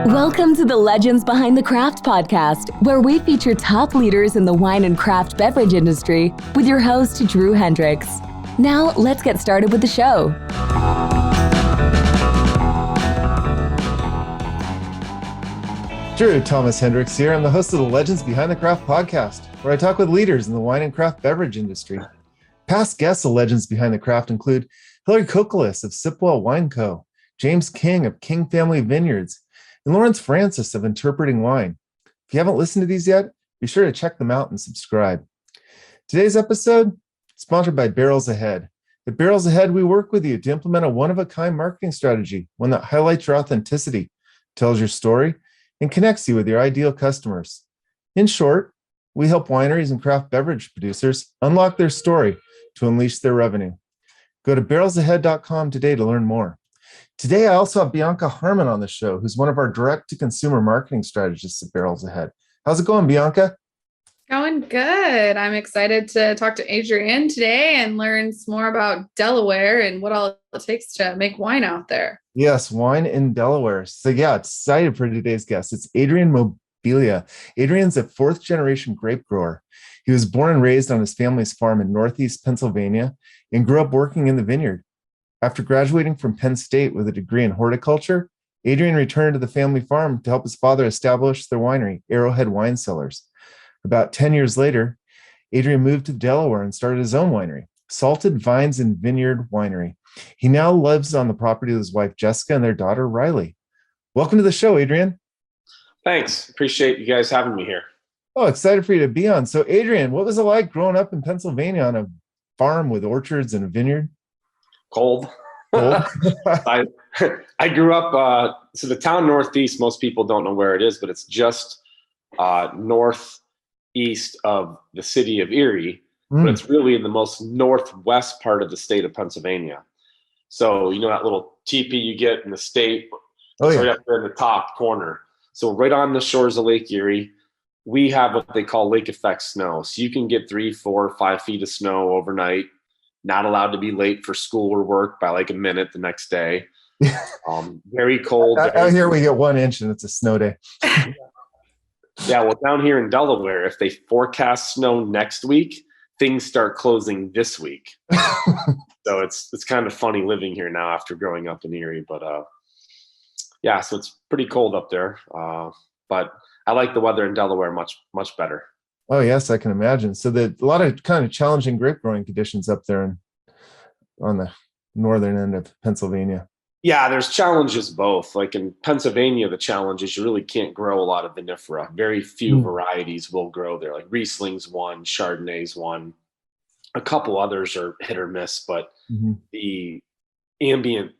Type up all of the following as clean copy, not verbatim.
Welcome to the Legends Behind the Craft podcast, where we feature top leaders in the wine and craft beverage industry with your host, Drew Hendricks. Now, let's get started with the show. Drew Thomas Hendricks here. I'm the host of the Legends Behind the Craft podcast, where I talk with leaders in the wine and craft beverage industry. Past guests of Legends Behind the Craft include Hillary Kokolis of Sipwell Wine Co., James King of King Family Vineyards, and Lawrence Francis of Interpreting Wine. If you haven't listened to these yet, be sure to check them out and subscribe. Today's episode is sponsored by Barrels Ahead. At Barrels Ahead, we work with you to implement a one-of-a-kind marketing strategy, one that highlights your authenticity, tells your story, and connects you with your ideal customers. In short, we help wineries and craft beverage producers unlock their story to unleash their revenue. Go to barrelsahead.com today to learn more. Today, I also have Bianca Harmon on the show, who's one of our direct-to-consumer marketing strategists at Barrels Ahead. How's it going, Bianca? Going good. I'm excited to talk to Adrian today and learn some more about Delaware and what all it takes to make wine out there. Yes, wine in Delaware. So excited for today's guest. It's Adrian Mobilia. Adrian's a fourth-generation grape grower. He was born and raised on his family's farm in Northeast Pennsylvania and grew up working in the vineyard. After graduating from Penn State with a degree in horticulture, Adrian returned to the family farm to help his father establish their winery, Arrowhead Wine Cellars. About 10 years later, Adrian moved to Delaware and started his own winery, Salted Vines Vineyard Winery. He now lives on the property with his wife, Jessica, and their daughter, Riley. Welcome to the show, Adrian. Thanks. Appreciate you guys having me here. Oh, excited for you to be on. So, Adrian, what was it like growing up in Pennsylvania on a farm with orchards and a vineyard? Cold. I grew up, so the town Northeast, most people don't know where it is, but it's just northeast of the city of Erie, but it's really in the most northwest part of the state of Pennsylvania. So, you know that little teepee you get in the state? It's right up there in the top corner. So right on the shores of Lake Erie, we have what they call lake effect snow. So you can get 3, 4, 5 feet of snow overnight. Not allowed to be late for school or work by like a minute the next day. Very cold. Out here we get 1 inch and it's a snow day. Yeah, well, down here in Delaware, if they forecast snow next week, things start closing this week. So it's kind of funny living here now after growing up in Erie. But yeah, so it's pretty cold up there. But I like the weather in Delaware much, much better. Oh, yes, I can imagine. So a lot of kind of challenging grape growing conditions up there on the northern end of Pennsylvania. Yeah, there's challenges both. Like in Pennsylvania, the challenge is you really can't grow a lot of vinifera. Very few varieties will grow there. Like Riesling's one, Chardonnay's one. A couple others are hit or miss, but the ambient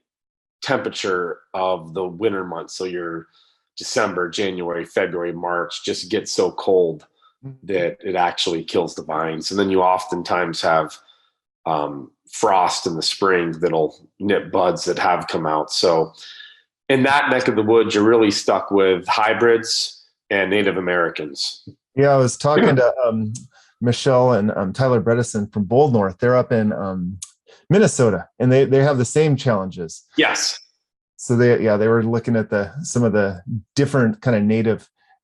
temperature of the winter months, so your December, January, February, March, just gets so cold that it actually kills the vines. And then you oftentimes have frost in the spring that'll nip buds that have come out. So in that neck of the woods, you're really stuck with hybrids and Native Americans. Yeah, I was talking to Michelle and Tyler Bredesen from Bold North. They're up in Minnesota, and they have the same challenges. Yes. So they were looking at some of the different kind of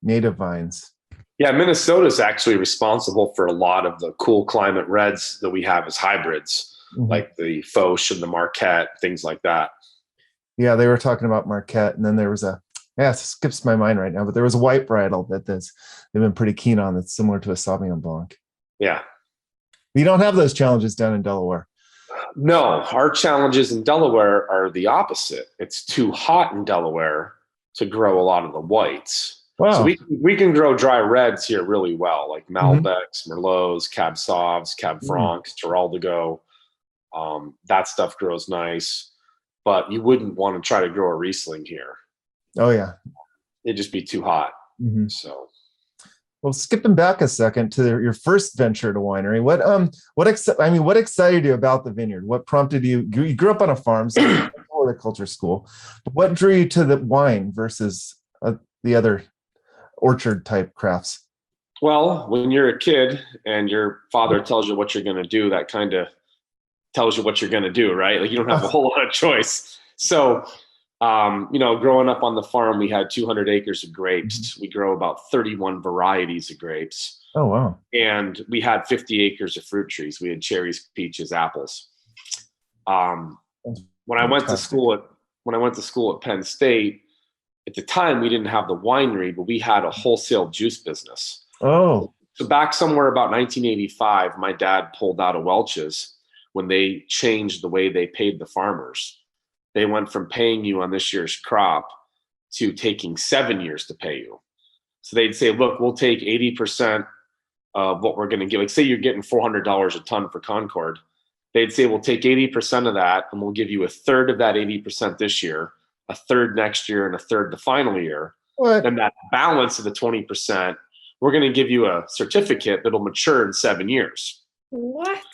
native vines. Yeah, Minnesota is actually responsible for a lot of the cool climate reds that we have as hybrids, like the Foch and the Marquette, things like that. Yeah, they were talking about Marquette, and then there was it skips my mind right now, but there was a white varietal that they've been pretty keen on that's similar to a Sauvignon Blanc. Yeah. You don't have those challenges down in Delaware. No, our challenges in Delaware are the opposite. It's too hot in Delaware to grow a lot of the whites. Wow. So we can grow dry reds here really well, like Malbecs, Merlots, Cab Sauves, Cab Francs, Giraldago. That stuff grows nice, but you wouldn't want to try to grow a Riesling here. Oh yeah, it'd just be too hot. So, well, skipping back a second to your first venture to winery, what excited you about the vineyard? What prompted you? You grew up on a farm, so horticulture school, but what drew you to the wine versus the other orchard type crafts? Well, when you're a kid and your father tells you what you're going to do, that kind of tells you what you're going to do, right? Like you don't have a whole lot of choice. So, growing up on the farm, we had 200 acres of grapes. We grow about 31 varieties of grapes. Oh, wow. And we had 50 acres of fruit trees. We had cherries, peaches, apples. When I went to school at Penn State, at the time we didn't have the winery, but we had a wholesale juice business. Oh. So back somewhere about 1985, my dad pulled out of Welch's when they changed the way they paid the farmers. They went from paying you on this year's crop to taking 7 years to pay you. So they'd say, look, we'll take 80% of what we're going to give. Like say you're getting $400 a ton for Concord. They'd say, we'll take 80% of that and we'll give you a third of that 80% this year, a third next year, and a third the final year. What? And that balance of the 20%, we're going to give you a certificate that'll mature in 7 years. What?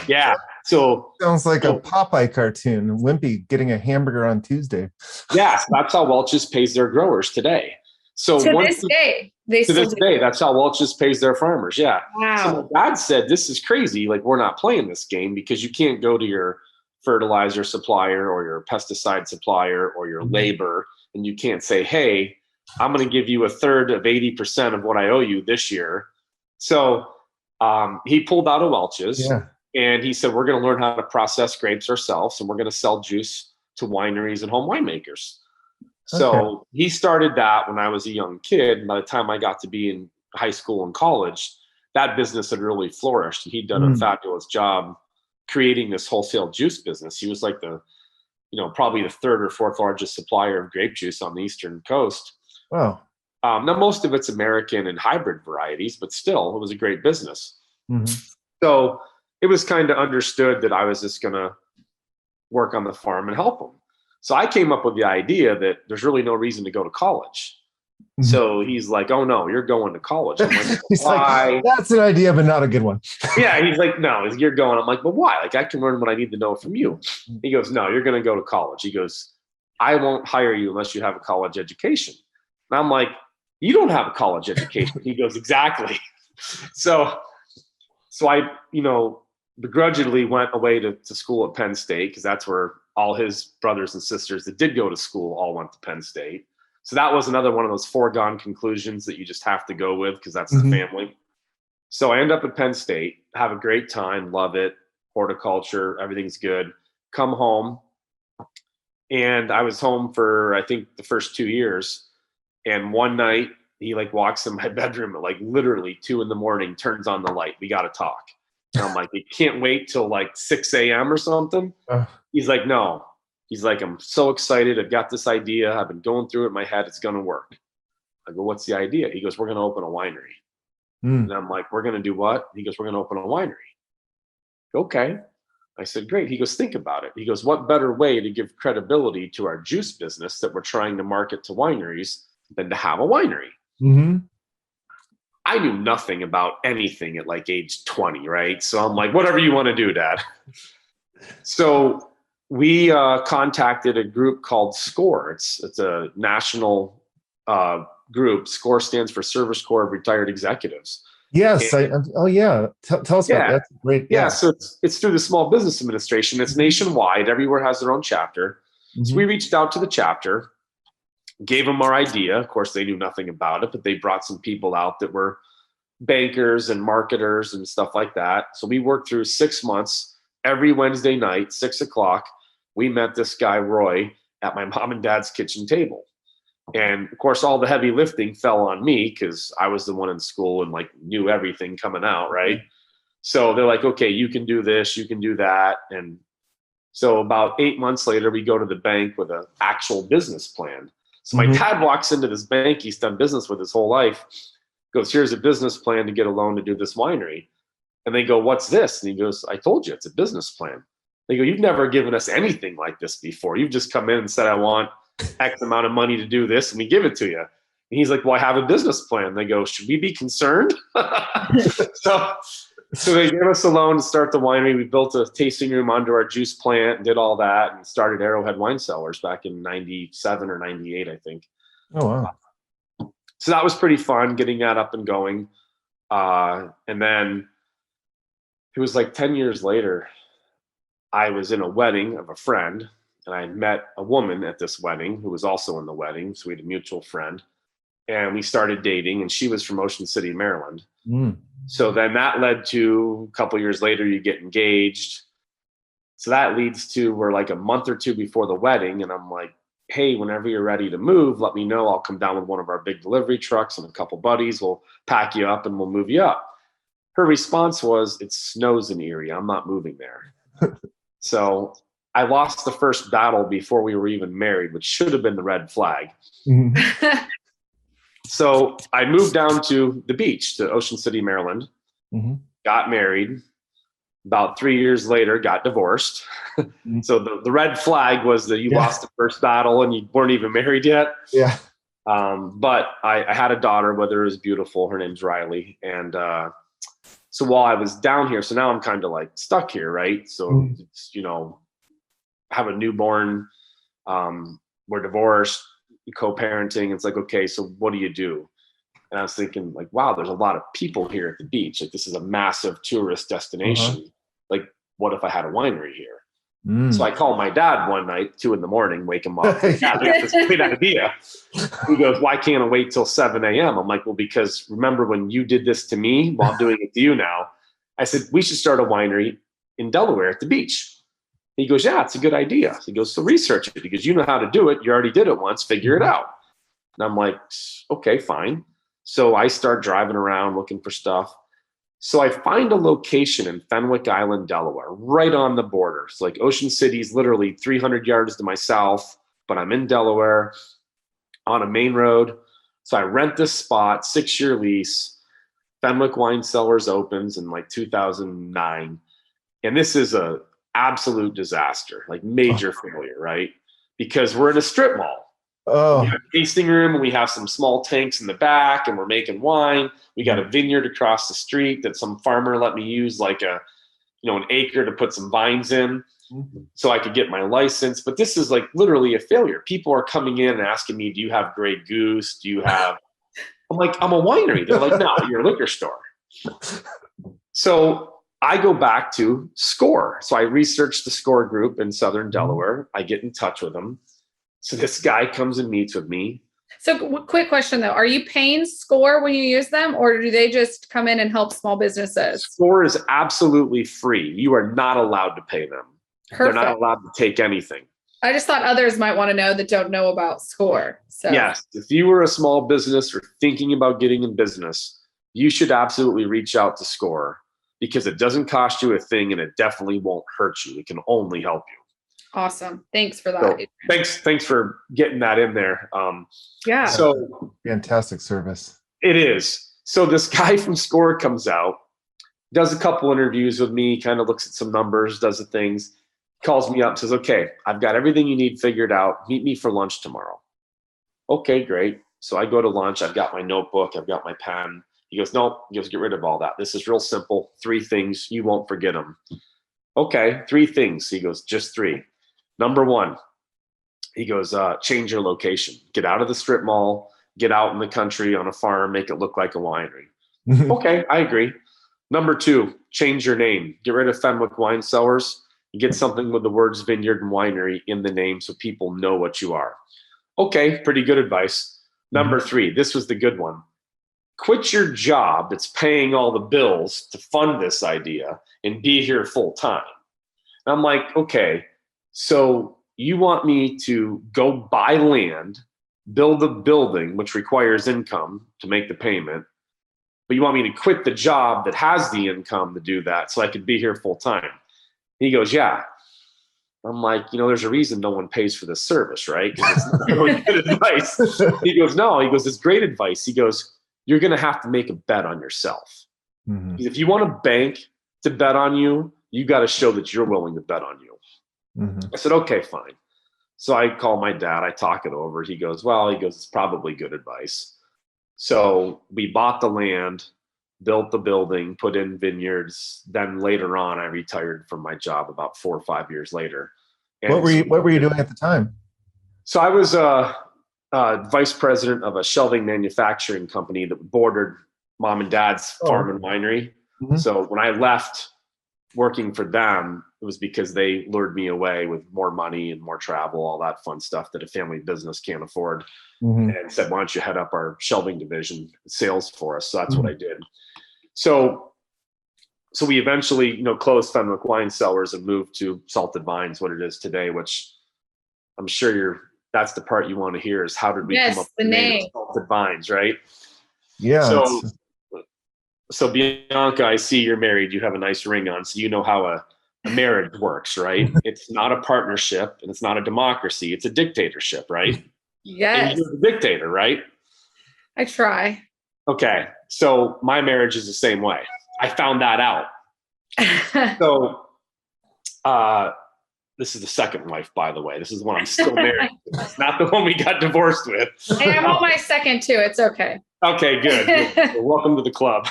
Yeah. So sounds like a Popeye cartoon. Wimpy getting a hamburger on Tuesday. Yeah, so that's how Welch's pays their growers today. So to this day, that's how Welch's pays their farmers. Yeah. Wow. So my dad said, this is crazy. Like, we're not playing this game because you can't go to your fertilizer supplier or your pesticide supplier or your labor, and you can't say, hey, I'm going to give you a third of 80% of what I owe you this year. So he pulled out of Welch's and he said, we're going to learn how to process grapes ourselves, and we're going to sell juice to wineries and home winemakers. So he started that when I was a young kid. By the time I got to be in high school and college, that business had really flourished. He'd done a fabulous job creating this wholesale juice business. He was like probably the third or fourth largest supplier of grape juice on the Eastern Coast. Wow. Now, most of it's American and hybrid varieties, but still, it was a great business. Mm-hmm. So it was kind of understood that I was just going to work on the farm and help them. So I came up with the idea that there's really no reason to go to college. Mm-hmm. So he's like, oh, no, you're going to college. I'm like, he's like, that's an idea, but not a good one. Yeah, he's like, no, you're going. I'm like, but why? Like, I can learn what I need to know from you. He goes, no, you're going to go to college. He goes, I won't hire you unless you have a college education. And I'm like, you don't have a college education. He goes, exactly. So I, begrudgingly went away to school at Penn State because that's where all his brothers and sisters that did go to school all went to Penn State. So that was another one of those foregone conclusions that you just have to go with because that's the family. So I end up at Penn State, have a great time, love it, horticulture, everything's good. Come home, and I was home for, I think, the first 2 years. And one night he walks in my bedroom at literally 2 a.m, turns on the light. We got to talk. And I'm like, you can't wait till 6 a.m. or something. He's like, no. He's like, I'm so excited. I've got this idea. I've been going through it in my head. It's going to work. I go, what's the idea? He goes, we're going to open a winery. And I'm like, we're going to do what? He goes, we're going to open a winery. Okay. I said, great. He goes, think about it. He goes, what better way to give credibility to our juice business that we're trying to market to wineries than to have a winery? Mm-hmm. I knew nothing about anything at age 20, right? So I'm like, whatever you want to do, Dad. So we contacted a group called SCORE. It's a national group. SCORE stands for Service Corps of Retired Executives. Yes. Tell us about that. That's great. Yeah. So it's through the Small Business Administration. It's nationwide. Everywhere has their own chapter. Mm-hmm. So we reached out to the chapter, gave them our idea. Of course, they knew nothing about it, but they brought some people out that were bankers and marketers and stuff like that. So we worked through 6 months. Every Wednesday night, 6:00, we met this guy, Roy, at my mom and dad's kitchen table. And of course, all the heavy lifting fell on me because I was the one in school and knew everything coming out, right? So they're like, okay, you can do this, you can do that. And so about 8 months later, we go to the bank with an actual business plan. So my dad walks into this bank he's done business with his whole life, goes, here's a business plan to get a loan to do this winery. And they go, what's this? And he goes, I told you, it's a business plan. They go, you've never given us anything like this before. You've just come in and said, I want X amount of money to do this, and we give it to you. And he's like, well, I have a business plan. They go, should we be concerned? So they gave us a loan to start the winery. We built a tasting room onto our juice plant and did all that and started Arrowhead Wine Cellars back in 97 or 98, I think. Oh, wow. So that was pretty fun getting that up and going. And then it was 10 years later, I was in a wedding of a friend. and I met a woman at this wedding who was also in the wedding. So we had a mutual friend, and we started dating, and she was from Ocean City, Maryland. So then that led to a couple years later, you get engaged. So that leads to we're like a month or two before the wedding, and I'm like, hey, whenever you're ready to move, let me know. I'll come down with one of our big delivery trucks and a couple buddies. We'll pack you up and we'll move you up. Her response was, it snows in Erie. I'm not moving there. So I lost the first battle before we were even married, which should have been the red flag. So I moved down to the beach, to Ocean City, Maryland, got married. About 3 years later, got divorced. So the red flag was that you lost the first battle and you weren't even married yet. Yeah. But I had a daughter, whether it was beautiful. Her name's Riley. And so while I was down here, so now I'm kind of like stuck here, right? So, it's, have a newborn. We're divorced, co-parenting. It's like, okay, so what do you do? And I was thinking like, wow, there's a lot of people here at the beach. Like this is a massive tourist destination. Like what if I had a winery here? So I called my dad one night, 2 a.m, wake him up. Dad, I got this great idea. He goes, why can't I wait till 7 a.m.? I'm like, well, because remember when you did this to me, well, I'm doing it to you now. I said, we should start a winery in Delaware at the beach. He goes, yeah, it's a good idea. He goes, so research it because you know how to do it. You already did it once, figure it out. And I'm like, okay, fine. So I start driving around looking for stuff. So I find a location in Fenwick Island, Delaware, right on the border. It's like Ocean City's literally 300 yards to my south, but I'm in Delaware on a main road. So I rent this spot, 6-year lease. Fenwick Wine Cellars opens in like 2009. And this is a absolute disaster, like major failure, right? Because we're in a strip mall. We have a tasting room and we have some small tanks in the back and we're making wine. We got a vineyard across the street that some farmer let me use like an acre to put some vines in so I could get my license. But this is like literally a failure. People are coming in and asking me, do you have Grey Goose? Do you have, I'm like, I'm a winery. They're like, no, you're a liquor store. So I go back to SCORE. So I researched the SCORE group in Southern Delaware. I get in touch with them. So this guy comes and meets with me. So quick question though, are you paying SCORE when you use them or do they just come in and help small businesses? SCORE is absolutely free. You are not allowed to pay them. Perfect. They're not allowed to take anything. I just thought others might want to know that don't know about SCORE. So yes, if you were a small business or thinking about getting in business, you should absolutely reach out to SCORE because it doesn't cost you a thing and it definitely won't hurt you. It can only help you. Awesome. Thanks for that. So, thanks for getting that in there. Yeah. So fantastic service. It is. So this guy from SCORE comes out, does a couple interviews with me, kind of looks at some numbers, does the things, calls me up, says, okay, I've got everything you need figured out. Meet me for lunch tomorrow. Okay, great. So I go to lunch. I've got my notebook. I've got my pen. He goes, no, he goes, get rid of all that. This is real simple. 3 things. You won't forget them. Okay, 3 things. He goes, just 3. Number 1, he goes, change your location. Get out of the strip mall, get out in the country on a farm, make it look like a winery. Okay, I agree. Number 2, change your name. Get rid of Fenwick Wine Cellars. Get something with the words vineyard and winery in the name so people know what you are. Okay, pretty good advice. Number 3, this was the good one. Quit your job that's paying all the bills to fund this idea and be here full time. And I'm like, okay, so you want me to go buy land, build a building, which requires income to make the payment, but you want me to quit the job that has the income to do that so I could be here full time? He goes, yeah. I'm like, there's a reason no one pays for this service, right? Because it's not really good advice. He goes, no. He goes, it's great advice. He goes, you're going to have to make a bet on yourself. If you want a bank to bet on you, you got to show that you're willing to bet on you. I said, okay, fine. So I call my dad. I talk it over. He goes, it's probably good advice. So we bought the land, built the building, put in vineyards. Then later on, I retired from my job about 4 or 5 years later. And what were you doing at the time? So I was vice president of a shelving manufacturing company that bordered mom and dad's farm and winery. So when I left working for them, it was because they lured me away with more money and more travel, all that fun stuff that a family business can't afford, and said, why don't you head up our shelving division sales for us? So that's what I did. So we eventually, closed Fenwick Wine Cellars and moved to Salted Vines, what it is today, which I'm sure that's the part you want to hear, is how did we come up with the name Salted Vines, right? Yeah. So Bianca, I see you're married. You have a nice ring on, so you know how a marriage works, right? It's not a partnership and it's not a democracy. It's a dictatorship, right? Yes. And you're the dictator, right? I try. Okay. So my marriage is the same way. I found that out. So this is the second wife, by the way. This is the one I'm still married to. It's not the one we got divorced with. Hey, I'm on my second too. It's okay. Okay, good. Well, welcome to the club.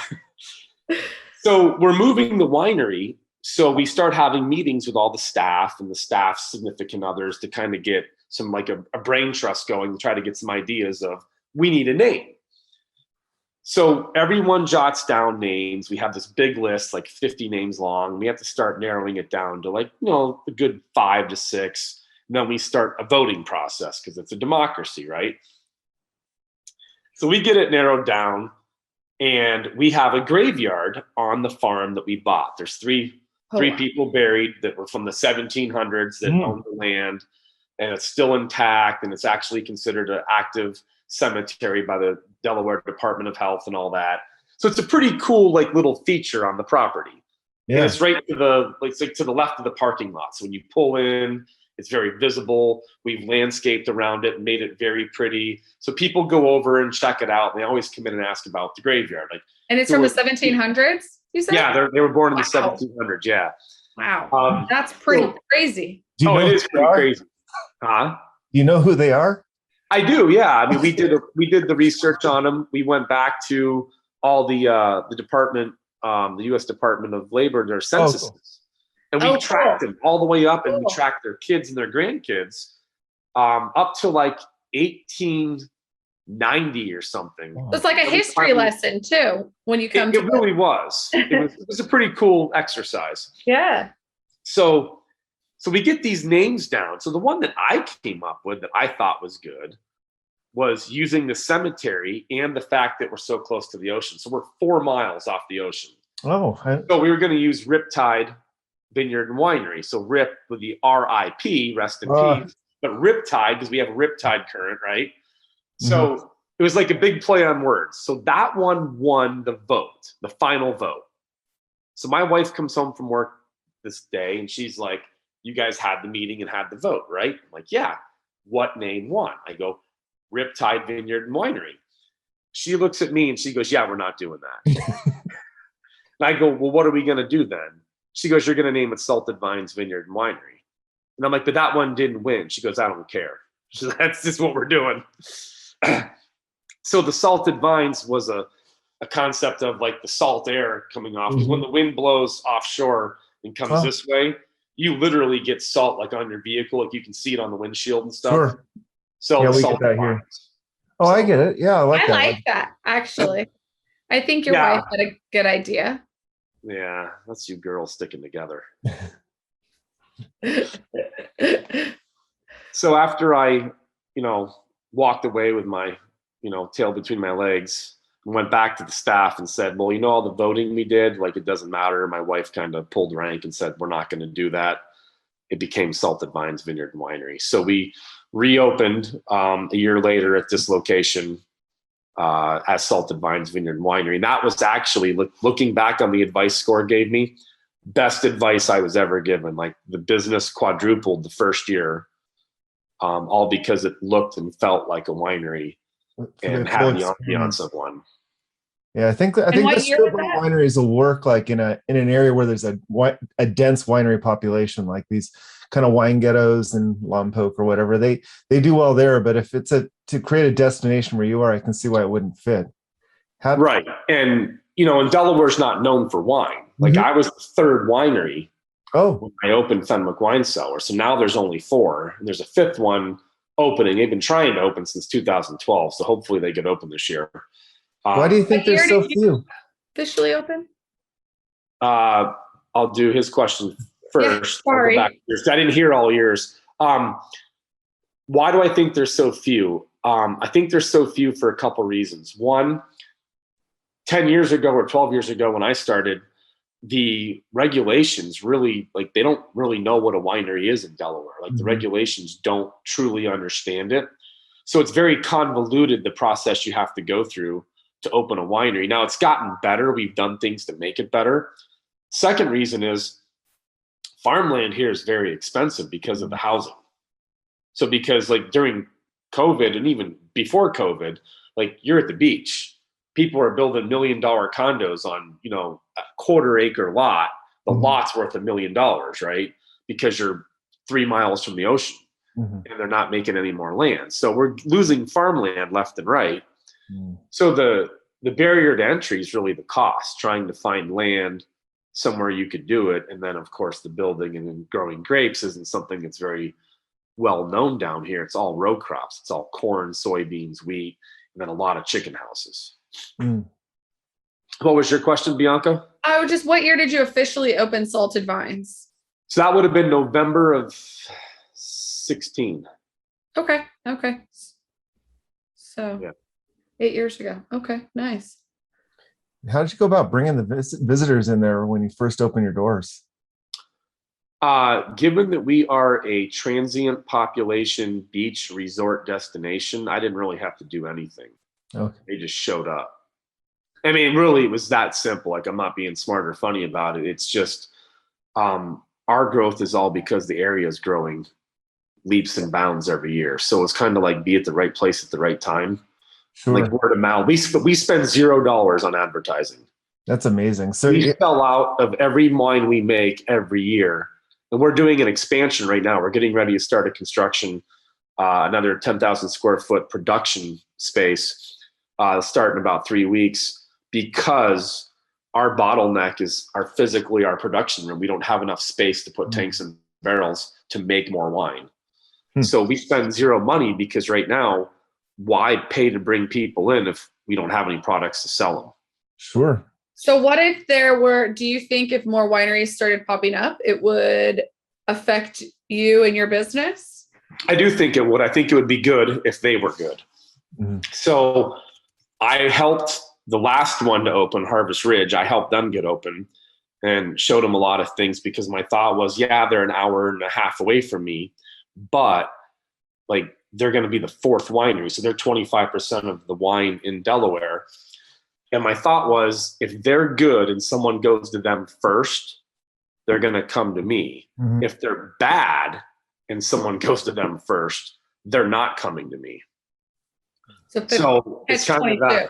So we're moving the winery. So we start having meetings with all the staff and the staff's significant others to kind of get some, like a brain trust going, to try to get some ideas of, we need a name. So everyone jots down names. We have this big list, like 50 names long. We have to start narrowing it down to a good 5 to 6. And then we start a voting process because it's a democracy, right? So we get it narrowed down, and we have a graveyard on the farm that we bought. There's three people buried that were from the 1700s that owned the land, and it's still intact, and it's actually considered an active cemetery by the Delaware Department of Health and all that. So it's a pretty cool little feature on the property. Yeah. And it's right to the left of the parking lot. So when you pull in, it's very visible. We've landscaped around it and made it very pretty. So people go over and check it out. And they always come in and ask about the graveyard. And it's from the 1700s, you said? Yeah, they were born in the 1700s, yeah. Wow. That's pretty crazy. It is pretty crazy. Huh? Do you know who they are? I do, yeah. I mean, we did the research on them. We went back to all the department, the U.S. Department of Labor, their censuses. Oh, cool. And we tracked them all the way up, and we tracked their kids and their grandkids up to 1890 or something. It's like a history lesson too when you come to it. It really was. It was a pretty cool exercise. Yeah. So we get these names down. So the one that I came up with that I thought was good was using the cemetery and the fact that we're so close to the ocean. So we're 4 miles off the ocean. So we were going to use Riptide Vineyard and Winery. So Rip with the R-I-P, rest in peace, but Riptide, because we have a Riptide current, right? So it was like a big play on words. So that one won the vote, the final vote. So my wife comes home from work this day, and she's like, you guys had the meeting and had the vote, right? I'm like, yeah. What name won? I go, Riptide Vineyard and Winery. She looks at me and she goes, yeah, we're not doing that. And I go, well, what are we going to do then? She goes, you're going to name it Salted Vines Vineyard and Winery. And I'm like, but that one didn't win. She goes, I don't care. She's like, that's just what we're doing. So the Salted Vines was a concept of the salt air coming off. Because when the wind blows offshore and comes this way, you literally get salt on your vehicle. You can see it on the windshield and stuff. Sure. So yeah, we get that here. Oh, I get it. Yeah, I like that, actually. I think your wife had a good idea. Yeah, that's you girls sticking together. So after I, walked away with my, tail between my legs, and went back to the staff and said, well, all the voting we did, it doesn't matter. My wife kind of pulled rank and said, we're not going to do that. It became Salted Vines Vineyard and Winery. So we reopened a year later at this location as Salted Vines Vineyard and Winery. And that was actually, looking back on the advice SCORE gave me, best advice I was ever given. The business quadrupled the first year, all because it looked and felt like a winery and had the ambiance of one. Yeah, I think the strip of wineries will work in an area where there's a dense winery population, like these kind of wine ghettos in Lompoc or whatever. They do well there, but if it's to create a destination where you are, I can see why it wouldn't fit. Right, and and Delaware's not known for wine. I was the third winery. When I opened Fenwick Wine Cellar, so now there's only 4, and there's a 5th one opening. They've been trying to open since 2012, so hopefully they get open this year. Why do you think there's so few? Officially open? I'll do his question first. Yeah, sorry. I'll go back to yours. I didn't hear all yours. Why do I think there's so few? I think there's so few for a couple reasons. One, 10 years ago or 12 years ago when I started, the regulations really, like, they don't really know what a winery is in Delaware. Like, the regulations don't truly understand it. So it's very convoluted, the process you have to go through to open a winery. Now, it's gotten better. We've done things to make it better. Second reason is farmland here is very expensive because of the housing. So because, like, during COVID and even before COVID, like, you're at the beach. People are building $1 million condos on, a quarter-acre lot. The lot's worth $1 million, right? Because you're 3 miles from the ocean, and they're not making any more land. So we're losing farmland left and right. So the barrier to entry is really the cost, trying to find land somewhere you could do it. And then, of course, the building and then growing grapes isn't something that's very well known down here. It's all row crops. It's all corn, soybeans, wheat, and then a lot of chicken houses. What was your question, Bianca? What year did you officially open Salted Vines? So that would have been November of 16. Okay. So yeah. 8 years ago. Okay, nice. How did you go about bringing the visitors in there when you first opened your doors? Given that we are a transient population beach resort destination, I didn't really have to do anything. Okay. They just showed up. I mean, really, it was that simple. Like, I'm not being smart or funny about it. It's just our growth is all because the area is growing leaps and bounds every year. So it's kind of like be at the right place at the right time. Sure. Like word of mouth. We spend $0 on advertising. That's amazing. So we sell out of every wine we make every year. And we're doing an expansion right now. We're getting ready to start a construction, another 10,000 square foot production space, start in about 3 weeks, because our bottleneck is our production room. We don't have enough space to put tanks and barrels to make more wine. So we spend zero money because right now, why pay to bring people in if we don't have any products to sell them? Sure. So do you think if more wineries started popping up, it would affect you and your business? I do think it would. I think it would be good if they were good. So I helped the last one to open, Harvest Ridge. I helped them get open and showed them a lot of things because my thought was, they're an hour and a half away from me, but like, they're going to be the fourth winery. So they're 25% of the wine in Delaware. And my thought was, if they're good and someone goes to them first, they're going to come to me. If they're bad and someone goes to them first, they're not coming to me. So it's kind of that.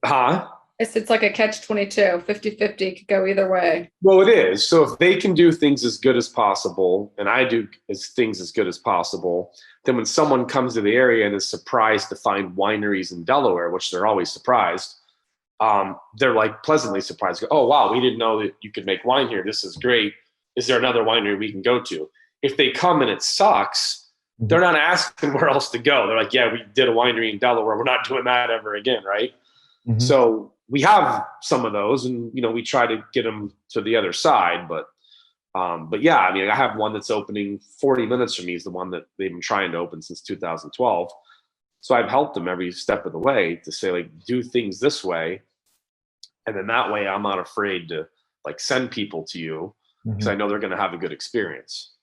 Huh? It's like a catch-22, 50-50, could go either way. Well, it is. So if they can do things as good as possible, and I do things as good as possible, then when someone comes to the area and is surprised to find wineries in Delaware, which they're always surprised, they're like pleasantly surprised. Oh, wow, we didn't know that you could make wine here. This is great. Is there another winery we can go to? If they come and it sucks, they're not asking where else to go. They're like, we did a winery in Delaware. We're not doing that ever again, right? So we have some of those, and we try to get them to the other side. But yeah, I mean, I have one that's opening 40 minutes from me. Is the one that they've been trying to open since 2012. So I've helped them every step of the way to say, like, do things this way, and then that way I'm not afraid to like send people to you because I know they're going to have a good experience.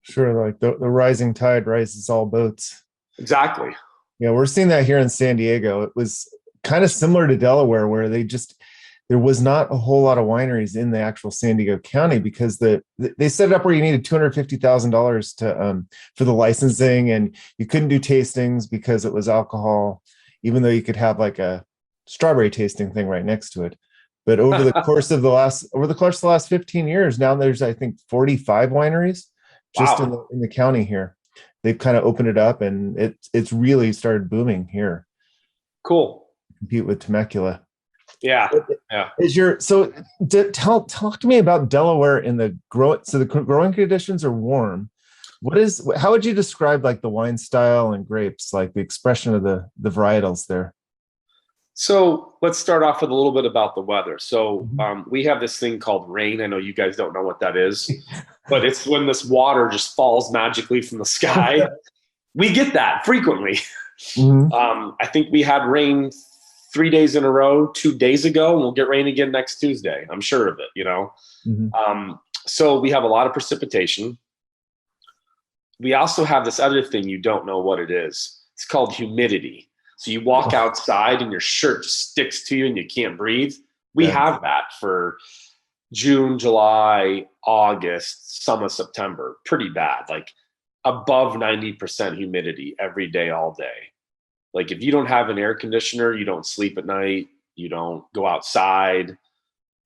Sure, like the rising tide rises all boats. Exactly. Yeah, we're seeing that here in San Diego. It was kind of similar to Delaware, where there was not a whole lot of wineries in the actual San Diego County because they set it up where you needed $250,000 to for the licensing, and you couldn't do tastings because it was alcohol, even though you could have like a strawberry tasting thing right next to it. But over the course of the last 15 years, now there's, I think, 45 wineries just in the county here. They've kind of opened it up, and it's really started booming here. Cool. Compete with Temecula. Yeah. Talk to me about Delaware in the grow. So the growing conditions are warm. How would you describe like the wine style and grapes, like the expression of the varietals there? So let's start off with a little bit about the weather. So we have this thing called rain. I know you guys don't know what that is, but it's when this water just falls magically from the sky. We get that frequently. I think we had rain 3 days in a row 2 days ago, and we'll get rain again next Tuesday. I'm sure of it, So we have a lot of precipitation. We also have this other thing you don't know what it is. It's called humidity. So you walk outside and your shirt just sticks to you and you can't breathe. We have that for June, July, August, some of September. Pretty bad, like above 90% humidity every day, all day. Like if you don't have an air conditioner, you don't sleep at night, you don't go outside,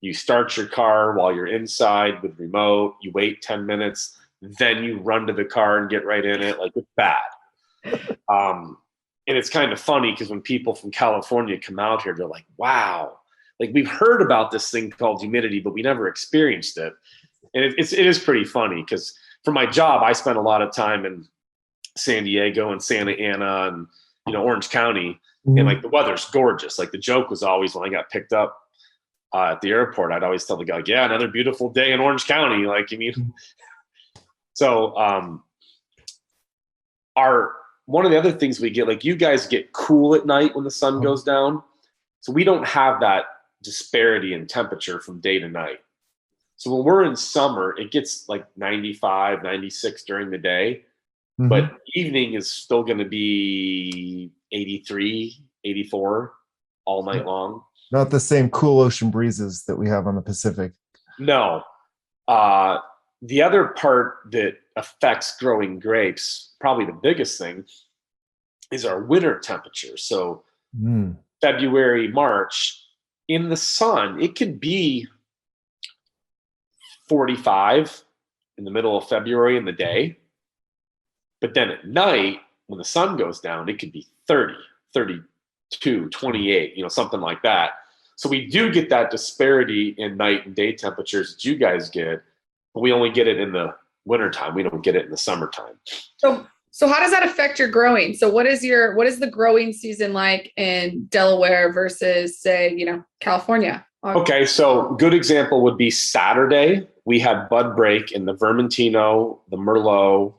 you start your car while you're inside with remote, you wait 10 minutes, then you run to the car and get right in it. Like it's bad. And it's kind of funny because when people from California come out here, they're like, wow, like we've heard about this thing called humidity, but we never experienced it. And it is pretty funny because for my job, I spent a lot of time in San Diego and Santa Ana and, Orange County. And like the weather's gorgeous. Like the joke was always when I got picked up at the airport, I'd always tell the guy, like, yeah, another beautiful day in Orange County. Like, so one of the other things we get, like you guys get cool at night when the sun goes down. So we don't have that disparity in temperature from day to night. So when we're in summer, it gets like 95, 96 during the day, but evening is still going to be 83, 84 all night long. Not the same cool ocean breezes that we have on the Pacific. No. The other part that affects growing grapes, probably the biggest thing, is our winter temperature. So February, March, in the sun, it could be 45 in the middle of February in the day. But then at night, when the sun goes down, it could be 30, 32, 28, something like that. So we do get that disparity in night and day temperatures that you guys get, but we only get it in the wintertime. We don't get it in the summertime. So how does that affect your growing? So what is the growing season like in Delaware versus say, California? Okay. So good example would be Saturday. We had bud break in the Vermentino, the Merlot,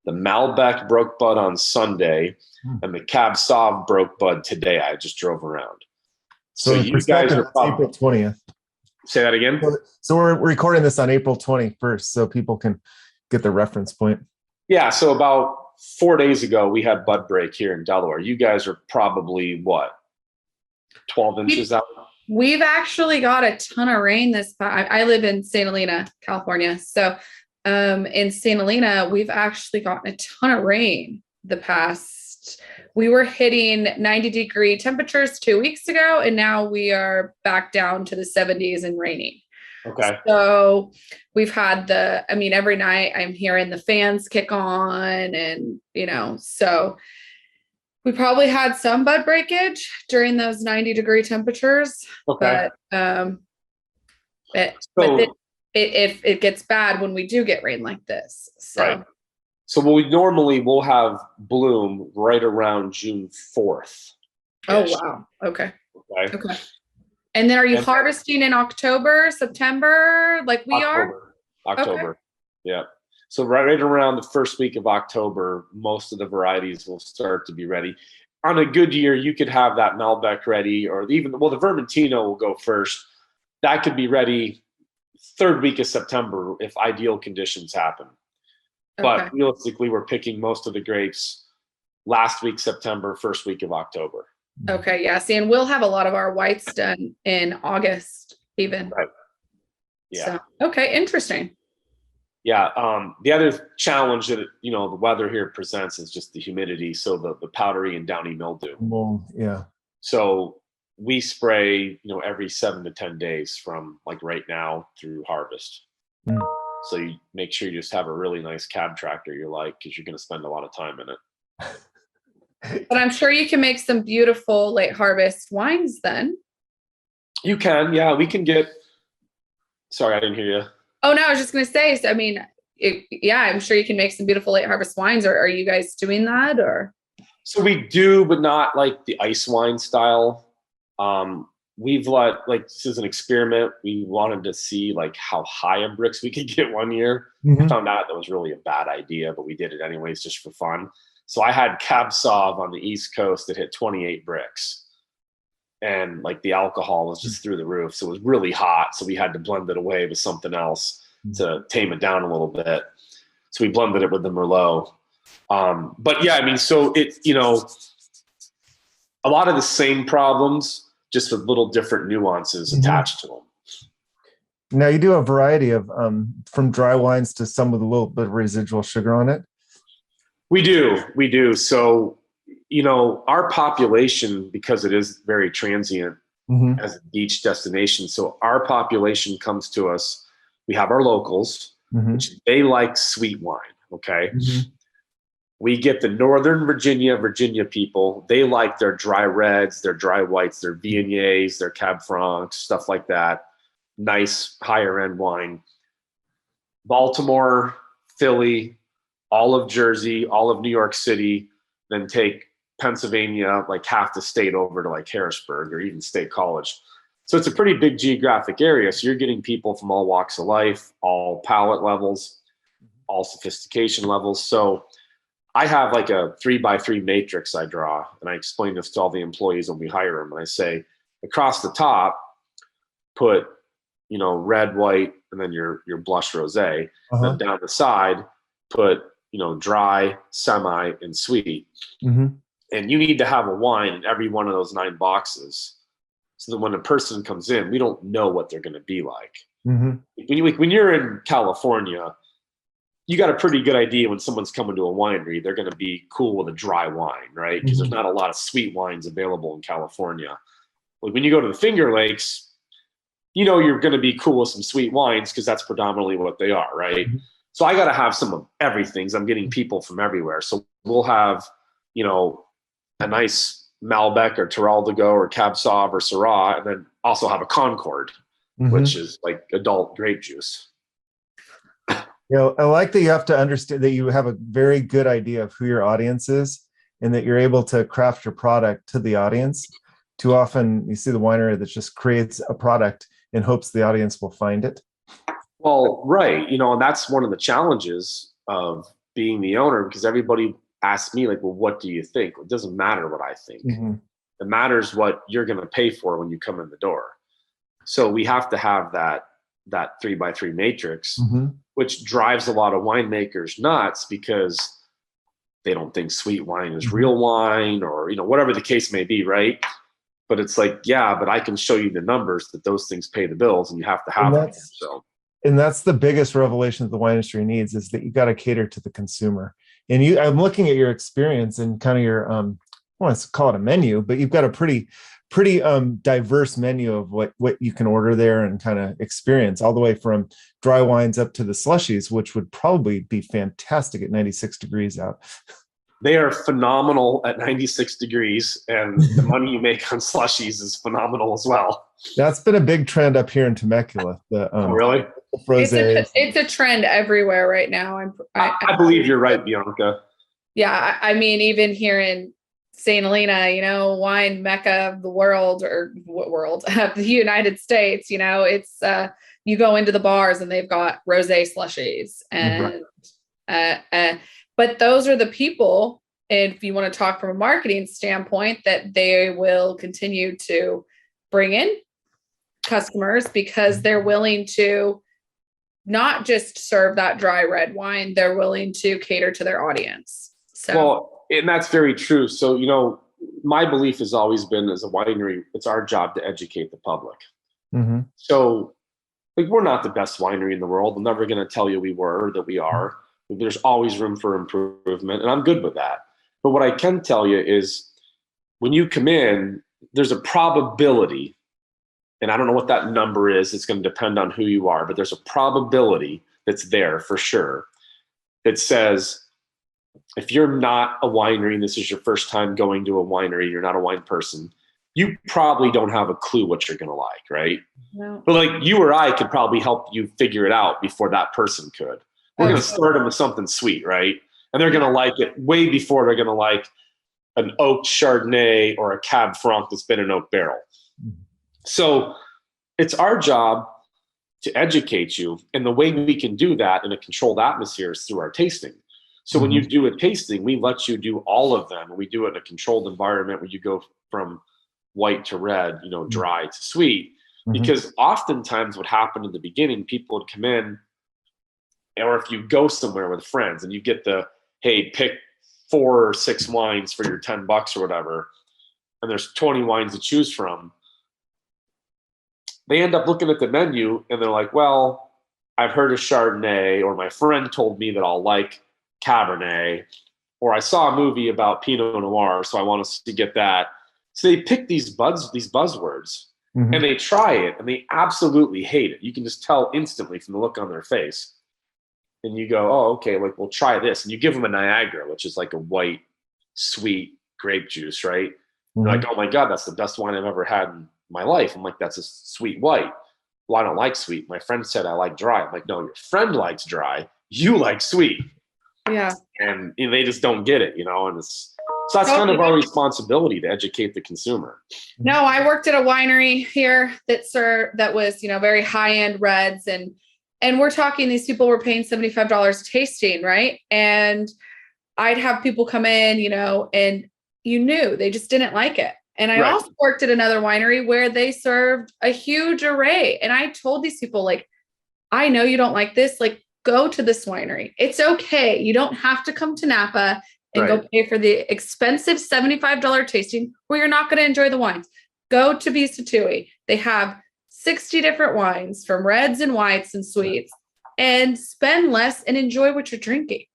the Malbec broke bud on Sunday, and the Cab Sauv broke bud today. I just drove around. So you guys are April 20th. Say that again. So we're recording this on April 21st, so people can get the reference point. Yeah. So about 4 days ago, we had bud break here in Delaware. You guys are probably 12 inches out? We've actually got a ton of rain I live in St. Helena, California. So in St. Helena, we've actually gotten a ton of rain we were hitting 90-degree temperatures 2 weeks ago, and now we are back down to the 70s and raining. Okay. So we've had every night I'm hearing the fans kick on and, so we probably had some bud breakage during those 90-degree temperatures. Okay. But it gets bad when we do get rain like this. So. Right. So we'll have bloom right around June 4th. Oh, wow. Okay. And then are you harvesting in October, September, like we are? October. Okay. Yeah. So right around the first week of October, most of the varieties will start to be ready. On a good year, you could have that Malbec ready, or the Vermentino will go first. That could be ready third week of September if ideal conditions happen. But realistically, we're picking most of the grapes last week, September, first week of October. Okay. Yeah. See, and we'll have a lot of our whites done in August even. Right. Yeah. So, okay. Interesting. Yeah. The other challenge that, the weather here presents is just the humidity. So the powdery and downy mildew. Well, yeah. So we spray, every 7 to 10 days from like right now through harvest. So you make sure you just have a really nice cab tractor you like, because you're going to spend a lot of time in it. But I'm sure you can make some beautiful late harvest wines then. You can. Yeah, we can get. Sorry, I didn't hear you. Oh, no, I was just going to say, I'm sure you can make some beautiful late harvest wines. Or are you guys doing that? Or? So we do, but not like the ice wine style. We've this is an experiment. We wanted to see like how high a bricks we could get one year. Mm-hmm. I found out that was really a bad idea, but we did it anyways just for fun. So I had Cab Sauv on the East Coast that hit 28 bricks. And like the alcohol was just through the roof. So it was really hot. So we had to blend it away with something else to tame it down a little bit. So we blended it with the Merlot. But yeah, I mean, so it's, a lot of the same problems, just with little different nuances attached to them. Now you do a variety of from dry wines to some with a little bit of residual sugar on it. We do. So, our population, because it is very transient as a beach destination. So our population comes to us. We have our locals, which they like sweet wine. Okay. We get the Northern Virginia people. They like their dry reds, their dry whites, their Viogniers, their Cab Francs, stuff like that. Nice higher end wine. Baltimore, Philly, all of Jersey, all of New York City, then take Pennsylvania, like half the state over to like Harrisburg or even State College. So it's a pretty big geographic area. So you're getting people from all walks of life, all palate levels, all sophistication levels. So I have like a 3x3 matrix I draw, and I explain this to all the employees when we hire them. And I say, across the top, put, red, white, and then your blush rosé. Then down the side, put, dry, semi, and sweet. And you need to have a wine in every one of those 9 boxes, so that when a person comes in, we don't know what they're going to be like. When you're in California, you got a pretty good idea when someone's coming to a winery, they're going to be cool with a dry wine, right? Because there's not a lot of sweet wines available in California. Like when you go to the Finger Lakes, you're going to be cool with some sweet wines because that's predominantly what they are, right? So I got to have some of everything. I'm getting people from everywhere. So we'll have, a nice Malbec or Terral de Go or Cab Sauv or Syrah, and then also have a Concord, which is like adult grape juice. I like that you have to understand that you have a very good idea of who your audience is and that you're able to craft your product to the audience. Too often you see the winery that just creates a product in hopes the audience will find it. Well, right. And that's one of the challenges of being the owner, because everybody asks me like, well, what do you think? It doesn't matter what I think. It matters what you're going to pay for when you come in the door. So we have to have that 3x3 matrix, which drives a lot of winemakers nuts because they don't think sweet wine is real wine, or, whatever the case may be. Right. But it's like, yeah, but I can show you the numbers that those things pay the bills, and you have to have them. And that's the biggest revelation that the wine industry needs, is that you got to cater to the consumer. And I'm looking at your experience and kind of your, I want to call it a menu, but you've got a pretty diverse menu of what you can order there and kind of experience, all the way from dry wines up to the slushies, which would probably be fantastic at 96 degrees out. They are phenomenal at 96 degrees, and the money you make on slushies is phenomenal as well. That's been a big trend up here in Temecula. Oh, really? It's a trend everywhere right now. I believe you're right, Bianca. Yeah, I mean, even here in St. Helena, wine mecca of the world, or world of the United States. It's you go into the bars and they've got rosé slushies, and but those are the people, if you want to talk from a marketing standpoint, that they will continue to bring in customers because they're willing to not just serve that dry red wine, they're willing to cater to their audience. So, well, and that's very true. So, my belief has always been, as a winery, it's our job to educate the public. So, we're not the best winery in the world. I'm never going to tell you we were or that we are. There's always room for improvement, and I'm good with that. But what I can tell you is, when you come in, there's a probability, and I don't know what that number is. It's going to depend on who you are, but there's a probability that's there for sure that says, if you're not a winery and this is your first time going to a winery, you're not a wine person, you probably don't have a clue what you're going to like, right? No. But like you or I could probably help you figure it out before that person could. We're going to start them with something sweet, right? And they're going to like it way before they're going to like an oak Chardonnay or a Cab Franc that's been in oak barrel. So it's our job to educate you. And the way we can do that in a controlled atmosphere is through our tasting. So when you do a tasting, we let you do all of them. We do it in a controlled environment where you go from white to red, dry to sweet. Because oftentimes what happened in the beginning, people would come in, or if you go somewhere with friends and you get hey, pick 4 or 6 wines for your $10 or whatever, and there's 20 wines to choose from, they end up looking at the menu and they're like, well, I've heard of Chardonnay, or my friend told me that I'll like Cabernet, or I saw a movie about Pinot Noir, so I want to get that. So they pick these buzzwords, and they try it, and they absolutely hate it. You can just tell instantly from the look on their face. And you go, oh, okay, like, we'll try this. And you give them a Niagara, which is like a white, sweet grape juice, right? They're like, oh my God, that's the best wine I've ever had in my life. I'm like, that's a sweet white. Well, I don't like sweet. My friend said I like dry. I'm like, no, your friend likes dry. You like sweet. Yeah. And they just don't get it, and so that's kind of our responsibility to educate the consumer. No, I worked at a winery here that was, very high-end reds, and we're talking, these people were paying $75 a tasting, right? And I'd have people come in, and you knew they just didn't like it. And I also worked at another winery where they served a huge array. And I told these people, like, I know you don't like this, like, go to this winery. It's okay. You don't have to come to Napa and go pay for the expensive $75 tasting where you're not going to enjoy the wines. Go to Bisatui. They have 60 different wines from reds and whites and sweets, and spend less and enjoy what you're drinking.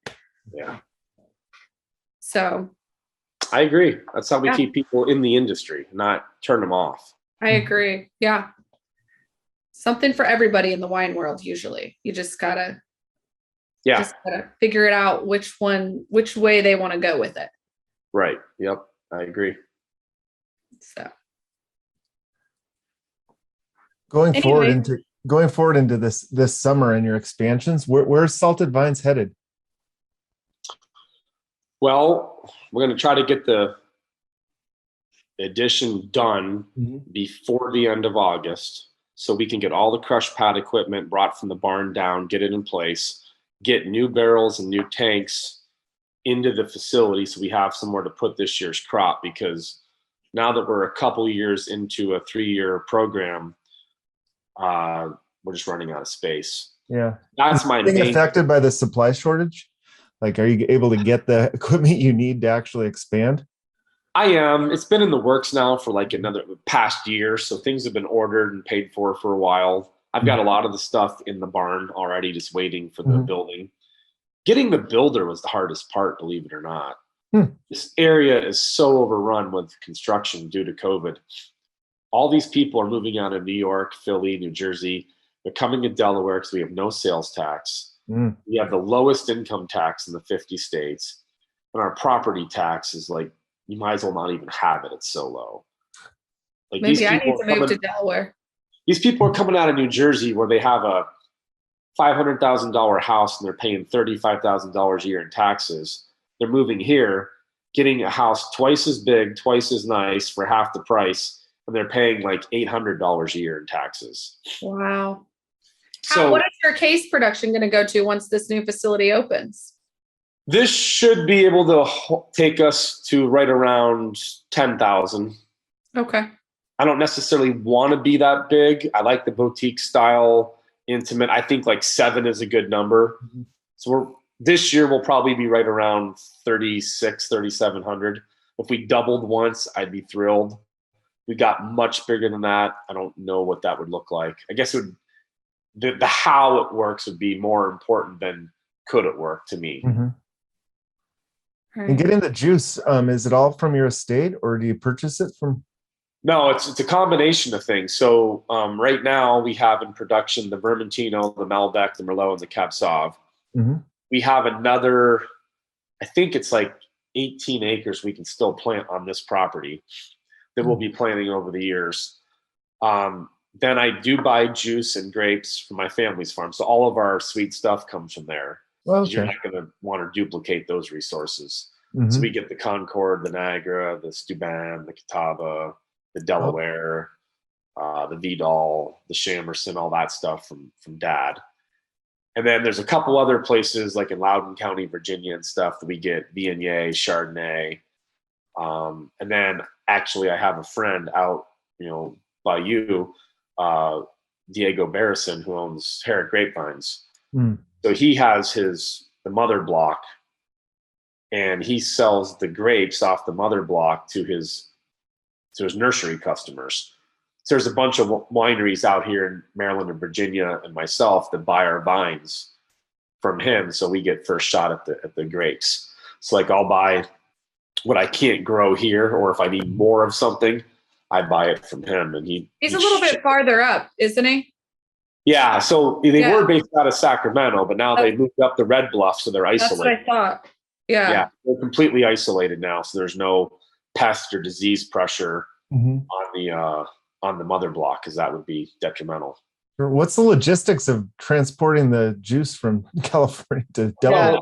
Yeah. So I agree. That's how we keep people in the industry, not turn them off. I agree. Yeah. Something for everybody in the wine world. Usually you just gotta figure it out which way they want to go with it. Right. Yep. I agree. So going forward into this summer and your expansions, where's Salted Vines headed? Well, we're going to try to get the addition done before the end of August, so we can get all the crush pad equipment brought from the barn down, get it in place, get new barrels and new tanks into the facility so we have somewhere to put this year's crop, because now that we're a couple years into a 3-year program, we're just running out of space. Yeah. That's my being main affected by the supply shortage. Like, are you able to get the equipment you need to actually expand? I am. It's been in the works now for like another past year. So things have been ordered and paid for a while. I've got a lot of the stuff in the barn already, just waiting for the building. Getting the builder was the hardest part, believe it or not. This area is so overrun with construction due to COVID. All these people are moving out of New York, Philly, New Jersey. They're coming to Delaware because we have no sales tax. We have the lowest income tax in the 50 states. And our property tax is like, you might as well not even have it. It's so low. Like, maybe I need to move to Delaware. These people are coming out of New Jersey where they have a $500,000 house and they're paying $35,000 a year in taxes. They're moving here, getting a house twice as big, twice as nice for half the price, and they're paying like $800 a year in taxes. Wow. So what is your case production going to go to once this new facility opens? This should be able to take us to right around 10,000. Okay. I don't necessarily want to be that big. I like the boutique style, intimate. I think like 7 is a good number. So this year we'll probably be right around 3,700. If we doubled once, I'd be thrilled. We got much bigger than that. I don't know what that would look like. I guess it would, the how it works would be more important than could it work to me. And getting the juice, is it all from your estate, or do you purchase it from? No, it's a combination of things. So right now we have in production the Vermentino, the Malbec, the Merlot, and the Cab Sauv. We have another, I think it's like 18 acres we can still plant on this property that we'll be planting over the years. Then I do buy juice and grapes from my family's farm. So all of our sweet stuff comes from there. Okay. You're not going to want to duplicate those resources. So we get the Concord, the Niagara, the Steuben, the Catawba, the Delaware. the Vidal, the Shamerson, all that stuff from Dad. And then there's a couple other places like in Loudoun County, Virginia and stuff that we get Viognier, Chardonnay. And then actually I have a friend out, by you, Diego Barrison, who owns Herrick Grapevines. So he has the mother block, and he sells the grapes off the mother block to his nursery customers. So there's a bunch of wineries out here in Maryland and Virginia and myself that buy our vines from him. So we get first shot at the grapes. So like I'll buy what I can't grow here, or if I need more of something, I buy it from him. And he's a little bit farther up, isn't he? Yeah. So they were based out of Sacramento, but now they moved up the Red Bluff. So they're isolated. That's what I thought. Yeah. They're completely isolated now. So there's no pest or disease pressure on the mother block, because that would be detrimental. What's the logistics of transporting the juice from California to Delaware? Yeah.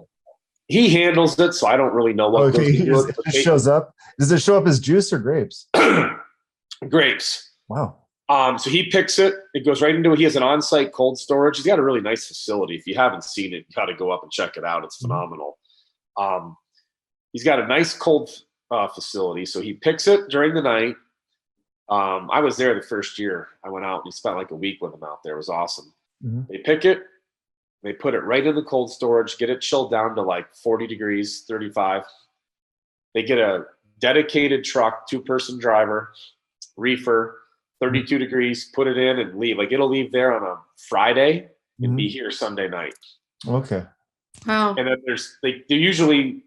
He handles it, so I don't really know what goes into it. It just shows up. Does it show up as juice or grapes? Grapes. Wow. So he picks it. It goes right into it. He has an on-site cold storage. He's got a really nice facility. If you haven't seen it, you got to go up and check it out. It's phenomenal. He's got a nice cold facility. So he picks it during the night. I was there the first year. I went out and he spent like a week with him out there. It was awesome. They pick it. They put it right in the cold storage, get it chilled down to like 40 degrees, 35. They get a dedicated truck, 2-person driver, reefer, 32 degrees, put it in and leave. Like it'll leave there on a Friday and be here Sunday night. Okay. Wow. And then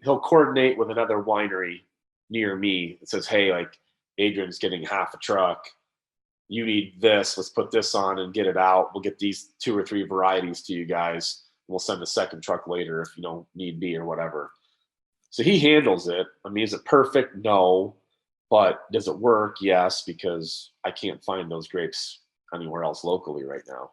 he'll coordinate with another winery near me that says, hey, like Adrian's getting half a truck. You need this. Let's put this on and get it out. We'll get these 2 or 3 varieties to you guys. We'll send a second truck later if you don't need be or whatever. So he handles it. I mean, is it perfect? No. But does it work? Yes, because I can't find those grapes anywhere else locally right now.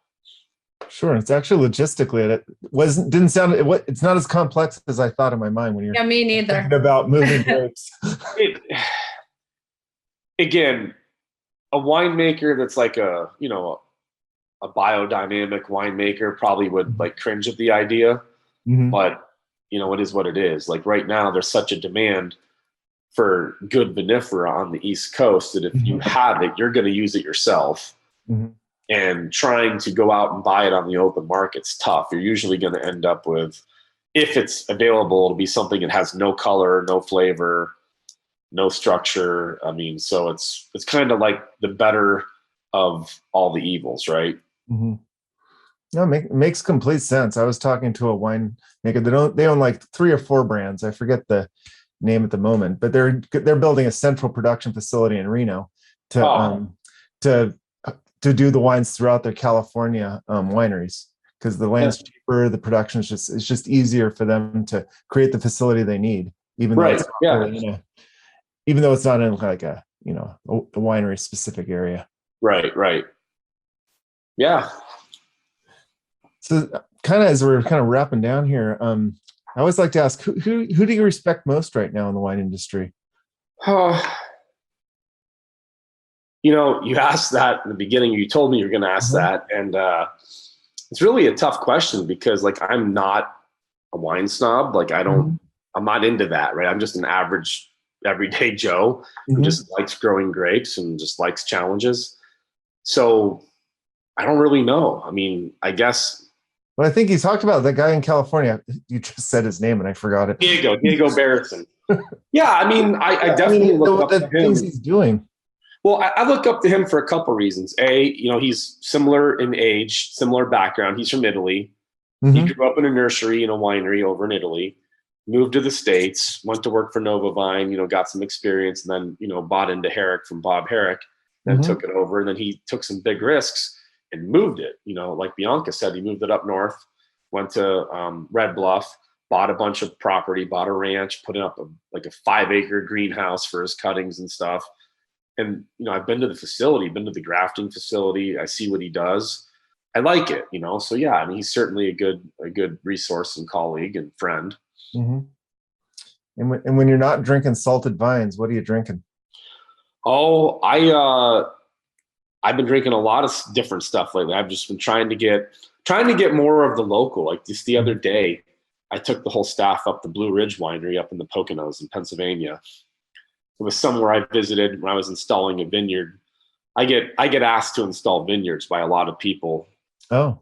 Sure. It's actually logistically, it's not as complex as I thought in my mind when you're me neither. thinking about moving grapes. Again, a winemaker that's like a biodynamic winemaker probably would like cringe at the idea, but it is what it is. Like right now, there's such a demand for good vinifera on the East Coast that if you have it, you're going to use it yourself. And trying to go out and buy it on the open market's tough. You're usually going to end up with, if it's available, it'll be something that has no color, no flavor, no structure. I mean, so it's kind of like the better of all the evils, right? No, makes complete sense. I was talking to a winemaker. They own like 3 or 4 brands. I forget the name at the moment, but they're building a central production facility in Reno to do the wines throughout their California wineries, because the land's cheaper, the production is just easier for them to create the facility they need, even though it's even though it's not in like a winery specific area. Right. Yeah. So kind of as we're kind of wrapping down here, I always like to ask, who do you respect most right now in the wine industry? You asked that in the beginning. You told me you were going to ask that. And it's really a tough question because like, I'm not a wine snob. Like I'm not into that, right? I'm just an average everyday Joe who just likes growing grapes and just likes challenges. So I don't really know. I mean, I guess. Well, I think he talked about that guy in California. You just said his name and I forgot it. Diego Barrison. Yeah. I mean, I definitely look up to him. Things he's doing. Well, I look up to him for a couple of reasons. He's similar in age, similar background. He's from Italy. He grew up in a nursery in a winery over in Italy, moved to the States, went to work for Nova Vine, got some experience, and then, bought into Herrick from Bob Herrick, then took it over. And then he took some big risks and moved it. Like Bianca said, he moved it up north, went to Red Bluff, bought a bunch of property, bought a ranch, put up a 5-acre greenhouse for his cuttings and stuff. And, I've been to the facility, been to the grafting facility. I see what he does. I like it, So yeah, I mean, he's certainly a good resource and colleague and friend. And when you're not drinking salted vines, what are you drinking? Oh, I've been drinking a lot of different stuff lately. I've just been trying to get more of the local. Like just the other day, I took the whole staff up the Blue Ridge Winery up in the Poconos in Pennsylvania. It was somewhere I visited when I was installing a vineyard. I get asked to install vineyards by a lot of people. Oh.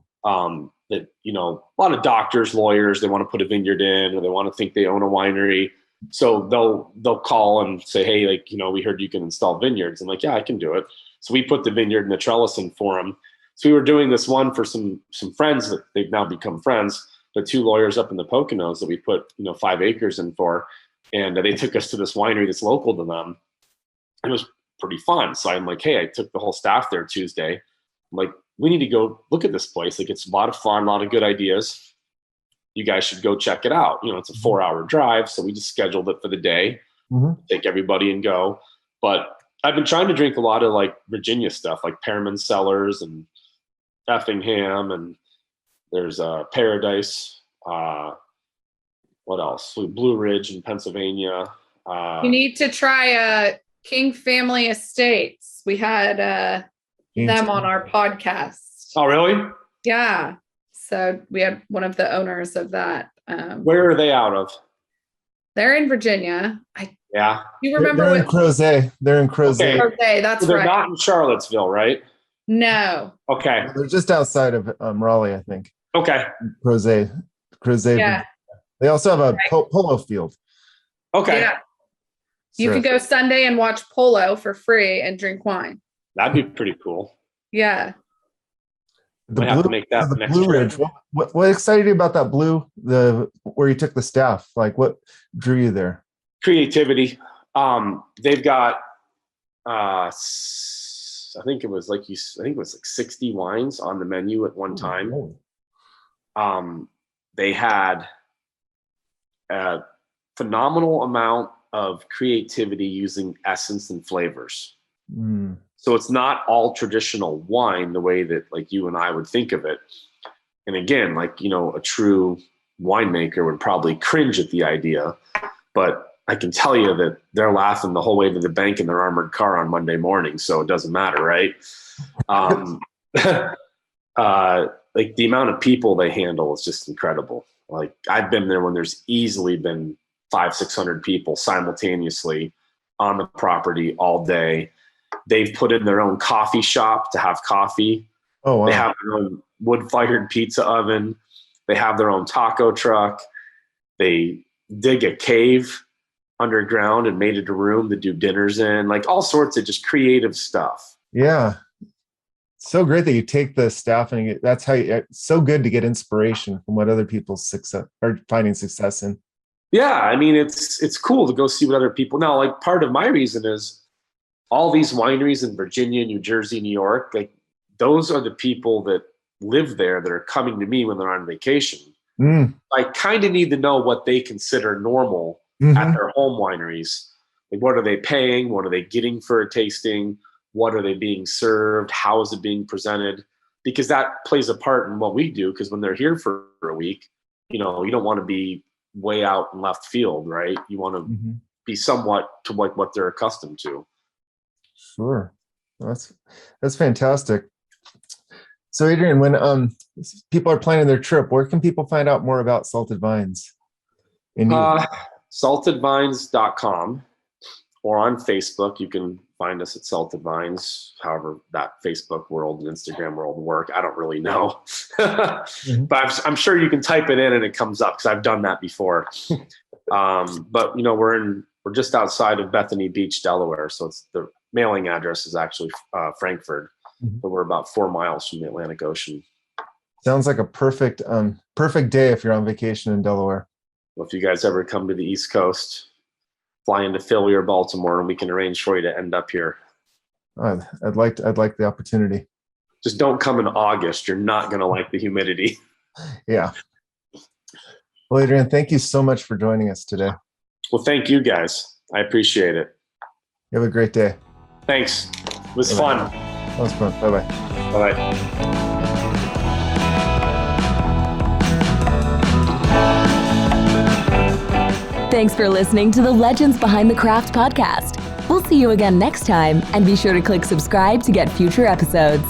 That, a lot of doctors, lawyers, they want to put a vineyard in, or they want to think they own a winery. So they'll call and say, hey, like, we heard you can install vineyards. I'm like, yeah, I can do it. So we put the vineyard and the trellising for them. So we were doing this one for some friends that they've now become friends, the 2 lawyers up in the Poconos that we put, 5 acres in for. And they took us to this winery that's local to them. It was pretty fun. So I'm like, hey, I took the whole staff there Tuesday. I'm like, we need to go look at this place. Like, it's a lot of fun, a lot of good ideas. You guys should go check it out. It's a 4-hour drive. So we just scheduled it for the day, take everybody and go. But I've been trying to drink a lot of like Virginia stuff, like Pearman Cellars and Effingham, and there's Paradise. What else? Blue Ridge in Pennsylvania. You need to try King Family Estates. We had them on our podcast. Oh, really? Yeah. So we had one of the owners of that. Where are they out of? They're in Virginia. Yeah. You remember they're in Crozet. They're in Crozet. Okay. Crozet, that's they're right. Not in Charlottesville, right? No. Okay. They're just outside of Raleigh, I think. Okay. Crozet. Yeah. They also have a polo field. Okay. Yeah. You could go Sunday and watch polo for free and drink wine. That'd be pretty cool. Yeah. The have to make that the next Blue trip. Ridge. What excited you about that where you took the staff? Like, what drew you there? Creativity. They've got I think it was like 60 wines on the menu at one time. They had a phenomenal amount of creativity using essence and flavors. So it's not all traditional wine the way that like you and I would think of it. And again, like, a true winemaker would probably cringe at the idea, but I can tell you that they're laughing the whole way to the bank in their armored car on Monday morning. So it doesn't matter, right? Like the amount of people they handle is just incredible. Like I've been there when there's easily been 500-600 people simultaneously on the property all day. They've put in their own coffee shop to have coffee. Oh, wow. They have their own wood-fired pizza oven. They have their own taco truck. They dig a cave underground and made it a room to do dinners in, like all sorts of just creative stuff. Yeah. So great that you take the staff and that's how it's so good to get inspiration from what other people's success are finding success in. Yeah. I mean, it's cool to go see what other people now, like part of my reason is all these wineries in Virginia, New Jersey, New York, like those are the people that live there that are coming to me when they're on vacation. I kind of need to know what they consider normal at their home wineries. Like, what are they paying? What are they getting for a tasting? What are they being served? How is it being presented? Because that plays a part in what we do. Because when they're here for a week, you don't want to be way out in left field, right? You want to be somewhat to like what they're accustomed to. Sure. That's fantastic. So Adrian, when people are planning their trip, where can people find out more about Salted Vines? Saltedvines.com, or on Facebook. You can find us at Salted Vines, however that Facebook world and Instagram world work. I don't really know. But I'm sure you can type it in and it comes up because I've done that before. But we're just outside of Bethany Beach, Delaware. So it's the mailing address is actually Frankford, but we're about 4 miles from the Atlantic Ocean. Sounds like a perfect day if you're on vacation in Delaware. Well, if you guys ever come to the East Coast, fly into Philly or Baltimore, and we can arrange for you to end up here. I'd like the opportunity. Just don't come in August. You're not going to like the humidity. Yeah. Well, Adrian, thank you so much for joining us today. Well, thank you guys. I appreciate it. You have a great day. Thanks. It was fun. That was fun. Bye-bye. Bye-bye. Thanks for listening to the Legends Behind the Craft podcast. We'll see you again next time, and be sure to click subscribe to get future episodes.